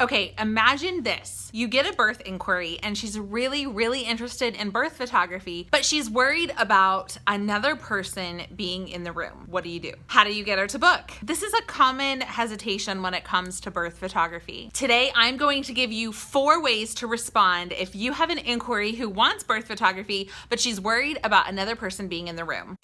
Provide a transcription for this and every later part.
Okay, imagine this. You get a birth inquiry and she's really, really interested in birth photography, but she's worried about another person being in the room. What do you do? How do you get her to book? This is a common hesitation when it comes to birth photography. Today, I'm going to give you 4 ways to respond if you have an inquiry who wants birth photography, but she's worried about another person being in the room.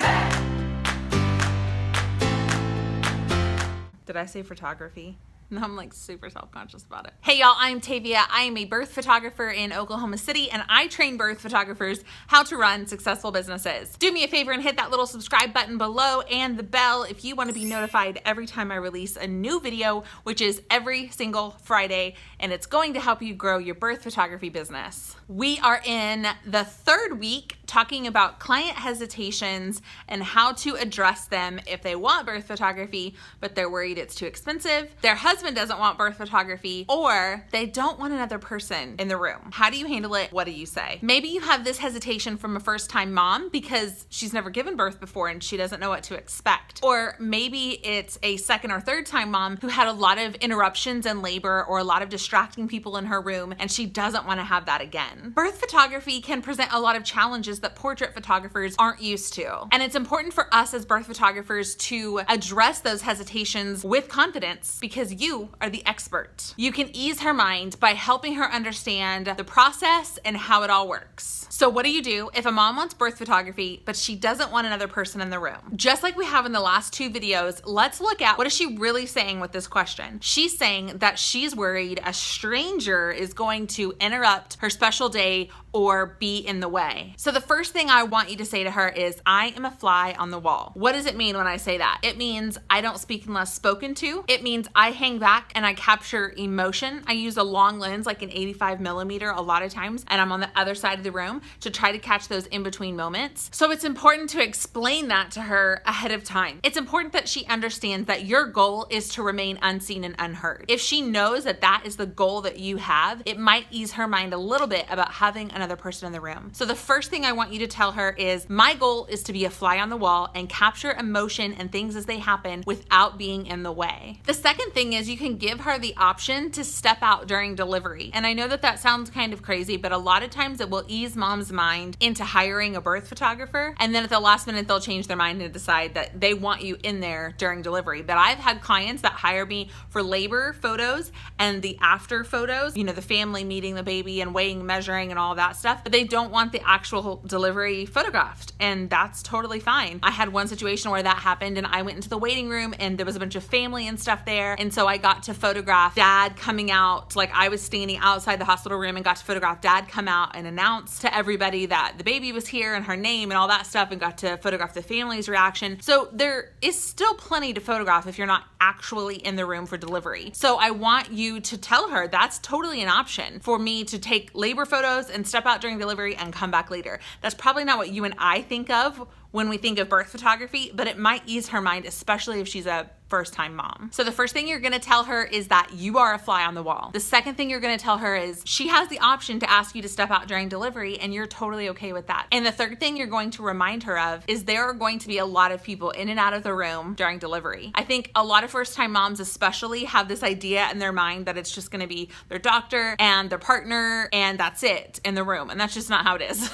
Did I say photography? No, I'm like super self-conscious about it. Hey y'all, I'm Tavia. I am a birth photographer in Oklahoma City and I train birth photographers how to run successful businesses. Do me a favor and hit that little subscribe button below and the bell if you want to be notified every time I release a new video, which is every single Friday, and it's going to help you grow your birth photography business. We are in the 3rd week talking about client hesitations and how to address them if they want birth photography, but they're worried it's too expensive. Their husband doesn't want birth photography, or they don't want another person in the room. How do you handle it? What do you say? Maybe you have this hesitation from a first-time mom because she's never given birth before and she doesn't know what to expect. Or maybe it's a 2nd or 3rd time mom who had a lot of interruptions in labor or a lot of distracting people in her room and she doesn't want to have that again. Birth photography can present a lot of challenges that portrait photographers aren't used to. And it's important for us as birth photographers to address those hesitations with confidence because you are the expert. You can ease her mind by helping her understand the process and how it all works. So what do you do if a mom wants birth photography, but she doesn't want another person in the room? Just like we have in the last 2 videos, let's look at what is she really saying with this question. She's saying that she's worried a stranger is going to interrupt her special day or be in the way. So the first thing I want you to say to her is, I am a fly on the wall. What does it mean when I say that? It means I don't speak unless spoken to. It means I hang back and I capture emotion. I use a long lens, like an 85mm a lot of times, and I'm on the other side of the room to try to catch those in-between moments. So it's important to explain that to her ahead of time. It's important that she understands that your goal is to remain unseen and unheard. If she knows that that is the goal that you have, it might ease her mind a little bit about having another person in the room. So the first thing I want you to tell her is, my goal is to be a fly on the wall and capture emotion and things as they happen without being in the way. The second thing is you can give her the option to step out during delivery. And I know that that sounds kind of crazy, but a lot of times it will ease mom's mind into hiring a birth photographer. And then at the last minute, they'll change their mind and decide that they want you in there during delivery. But I've had clients that hire me for labor photos and the after photos, you know, the family meeting the baby and weighing, measuring and all that stuff, but they don't want the actual delivery photographed. And that's totally fine. I had one situation where that happened and I went into the waiting room and there was a bunch of family and stuff there. And so I got to photograph dad coming out, like I was standing outside the hospital room and got to photograph dad come out and announce to everybody that the baby was here and her name and all that stuff, and got to photograph the family's reaction. So there is still plenty to photograph if you're not actually in the room for delivery. So I want you to tell her that's totally an option for me to take labor photos and step out during delivery and come back later. That's probably not what you and I think of when we think of birth photography, but it might ease her mind, especially if she's a first-time mom. So the first thing you're gonna tell her is that you are a fly on the wall. The second thing you're gonna tell her is she has the option to ask you to step out during delivery and you're totally okay with that. And the third thing you're going to remind her of is there are going to be a lot of people in and out of the room during delivery. I think a lot of first-time moms especially have this idea in their mind that it's just gonna be their doctor and their partner and that's it in the room. And that's just not how it is.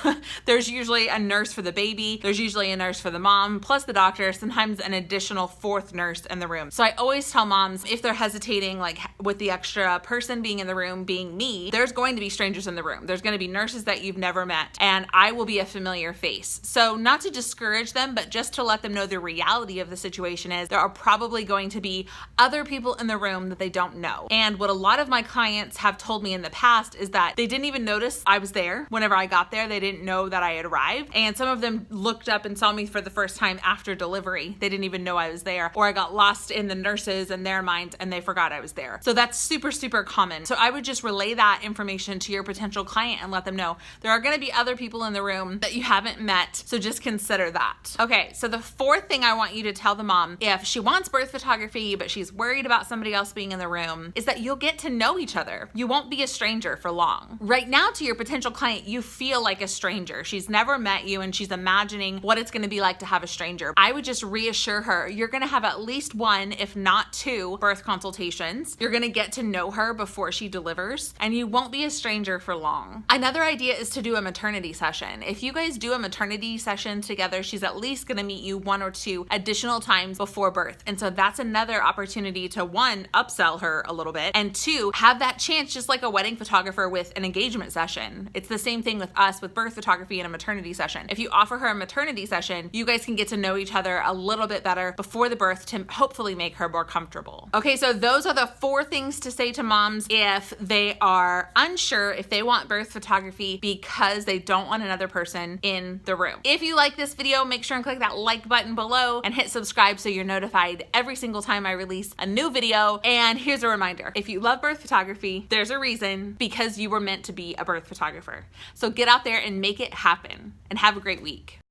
There's usually a nurse for the baby. There's usually a nurse for the mom, plus the doctor, sometimes an additional 4th nurse in the room. So I always tell moms, if they're hesitating, like with the extra person being in the room being me, there's going to be strangers in the room. There's going to be nurses that you've never met, and I will be a familiar face. So not to discourage them, but just to let them know the reality of the situation is there are probably going to be other people in the room that they don't know. And what a lot of my clients have told me in the past is that they didn't even notice I was there. Whenever I got there, they didn't know that I had arrived. And some of them looked up and saw me for the first time after delivery. They didn't even know I was there, or I got lost in the nurses and their minds and they forgot I was there. So that's super, super common. So I would just relay that information to your potential client and let them know there are going to be other people in the room that you haven't met. So just consider that. Okay. So the fourth thing I want you to tell the mom, if she wants birth photography, but she's worried about somebody else being in the room, is that you'll get to know each other. You won't be a stranger for long. Right now to your potential client, you feel like a stranger. She's never met you and she's imagining what it's it's gonna be like to have a stranger. I would just reassure her, you're gonna have at least one, if not two, birth consultations. You're gonna get to know her before she delivers, and you won't be a stranger for long. Another idea is to do a maternity session. If you guys do a maternity session together, she's at least gonna meet you 1 or 2 additional times before birth. And so that's another opportunity to, 1, upsell her a little bit, and 2, have that chance, just like a wedding photographer with an engagement session. It's the same thing with us with birth photography and a maternity session. If you offer her a maternity session, you guys can get to know each other a little bit better before the birth to hopefully make her more comfortable. Okay, so those are the 4 things to say to moms if they are unsure if they want birth photography because they don't want another person in the room. If you like this video, make sure and click that like button below and hit subscribe so you're notified every single time I release a new video. And here's a reminder, if you love birth photography, there's a reason, because you were meant to be a birth photographer. So get out there and make it happen, and have a great week.